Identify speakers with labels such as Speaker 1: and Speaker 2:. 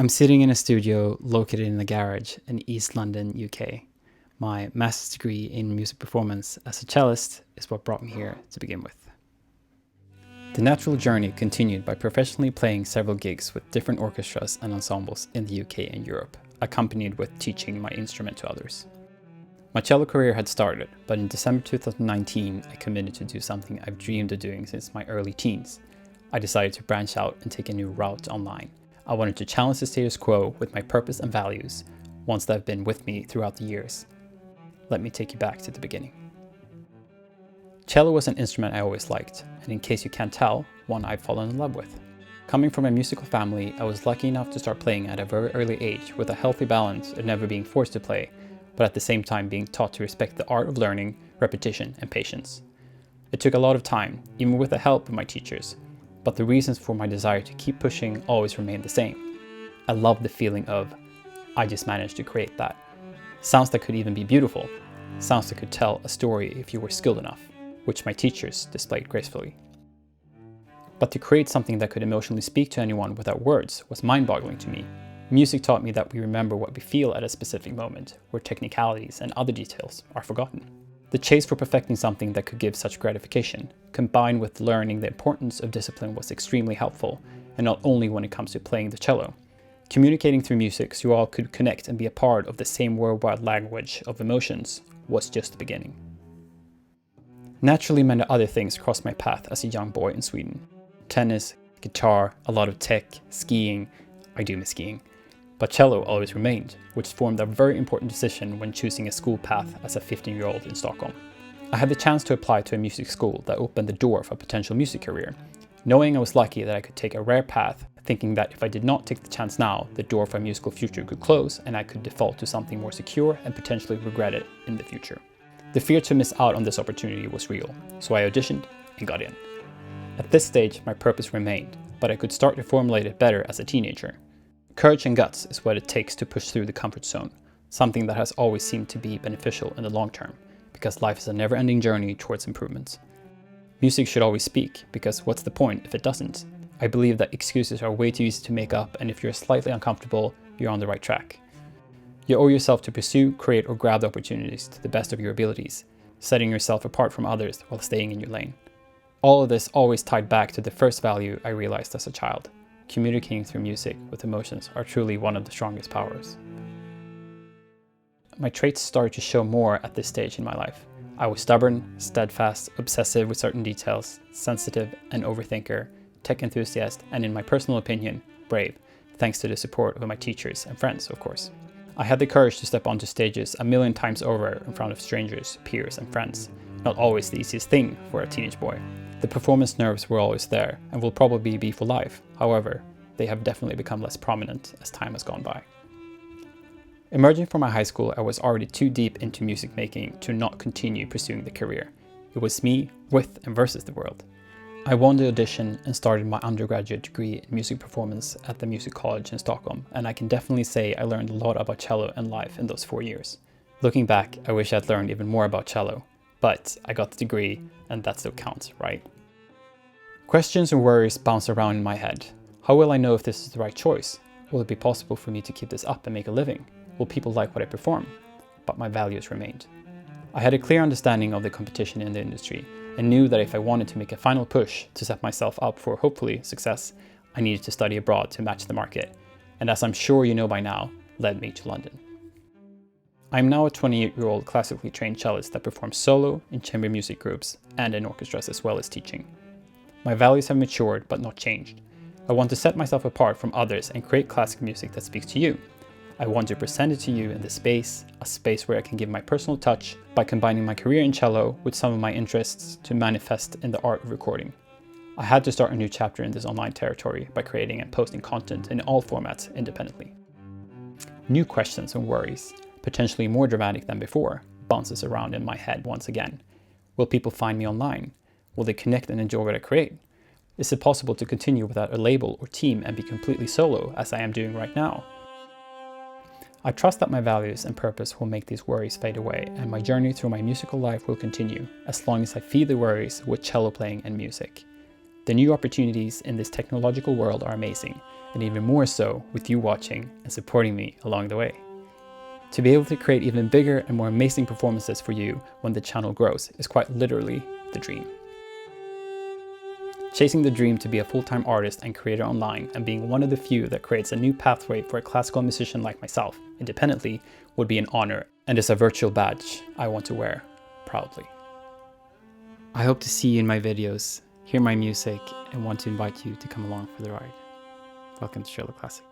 Speaker 1: I'm sitting in a studio located in a garage in East London, UK. My master's degree in music performance as a cellist is what brought me here to begin with. The natural journey continued by professionally playing several gigs with different orchestras and ensembles in the UK and Europe, accompanied with teaching my instrument to others. My cello career had started, but in December 2019 I committed to do something I've dreamed of doing since my early teens. I decided to branch out and take a new route online. I wanted to challenge the status quo with my purpose and values, ones that have been with me throughout the years. Let me take you back to the beginning. Cello was an instrument I always liked, and in case you can't tell, one I've fallen in love with. Coming from a musical family, I was lucky enough to start playing at a very early age with a healthy balance of never being forced to play, but at the same time being taught to respect the art of learning, repetition, and patience. It took a lot of time, even with the help of my teachers, but the reasons for my desire to keep pushing always remained the same. I loved the feeling of, I just managed to create that. Sounds that could even be beautiful. Sounds that could tell a story if you were skilled enough, which my teachers displayed gracefully. But to create something that could emotionally speak to anyone without words was mind-boggling to me. Music taught me that we remember what we feel at a specific moment, where technicalities and other details are forgotten. The chase for perfecting something that could give such gratification, combined with learning the importance of discipline, was extremely helpful, and not only when it comes to playing the cello. Communicating through music so you all could connect and be a part of the same worldwide language of emotions was just the beginning. Naturally, many other things crossed my path as a young boy in Sweden. Tennis, guitar, a lot of tech, skiing. I do miss skiing. But cello always remained, which formed a very important decision when choosing a school path as a 15-year-old in Stockholm. I had the chance to apply to a music school that opened the door for a potential music career. Knowing I was lucky that I could take a rare path, thinking that if I did not take the chance now, the door for a musical future could close and I could default to something more secure and potentially regret it in the future. The fear to miss out on this opportunity was real, so I auditioned and got in. At this stage, my purpose remained, but I could start to formulate it better as a teenager. Courage and guts is what it takes to push through the comfort zone, something that has always seemed to be beneficial in the long term, because life is a never-ending journey towards improvements. Music should always speak, because what's the point if it doesn't? I believe that excuses are way too easy to make up, and if you're slightly uncomfortable, you're on the right track. You owe yourself to pursue, create, or grab the opportunities to the best of your abilities, setting yourself apart from others while staying in your lane. All of this always tied back to the first value I realized as a child. Communicating through music with emotions are truly one of the strongest powers. My traits started to show more at this stage in my life. I was stubborn, steadfast, obsessive with certain details, sensitive, an overthinker, tech enthusiast, and in my personal opinion, brave, thanks to the support of my teachers and friends, of course. I had the courage to step onto stages a million times over in front of strangers, peers, and friends. Not always the easiest thing for a teenage boy. The performance nerves were always there and will probably be for life. However, they have definitely become less prominent as time has gone by. Emerging from my high school, I was already too deep into music making to not continue pursuing the career. It was me, with and versus the world. I won the audition and started my undergraduate degree in music performance at the Music College in Stockholm, and I can definitely say I learned a lot about cello and life in those 4 years. Looking back, I wish I'd learned even more about cello, but I got the degree and that still counts, right? Questions and worries bounce around in my head. How will I know if this is the right choice? Will it be possible for me to keep this up and make a living? Will people like what I perform? But my values remained. I had a clear understanding of the competition in the industry and knew that if I wanted to make a final push to set myself up for hopefully success, I needed to study abroad to match the market, and as I'm sure you know by now, led me to London. I am now a 28-year-old classically trained cellist that performs solo in chamber music groups and in orchestras as well as teaching. My values have matured but not changed. I want to set myself apart from others and create classic music that speaks to you. I want to present it to you in this space, a space where I can give my personal touch by combining my career in cello with some of my interests to manifest in the art of recording. I had to start a new chapter in this online territory by creating and posting content in all formats independently. New questions and worries, potentially more dramatic than before, bounces around in my head once again. Will people find me online? Will they connect and enjoy what I create? Is it possible to continue without a label or team and be completely solo as I am doing right now? I trust that my values and purpose will make these worries fade away, and my journey through my musical life will continue, as long as I feed the worries with cello playing and music. The new opportunities in this technological world are amazing, and even more so with you watching and supporting me along the way. To be able to create even bigger and more amazing performances for you when the channel grows is quite literally the dream. Chasing the dream to be a full-time artist and creator online and being one of the few that creates a new pathway for a classical musician like myself independently would be an honor and is a virtual badge I want to wear proudly. I hope to see you in my videos, hear my music, and want to invite you to come along for the ride. Welcome to Schrello Classic.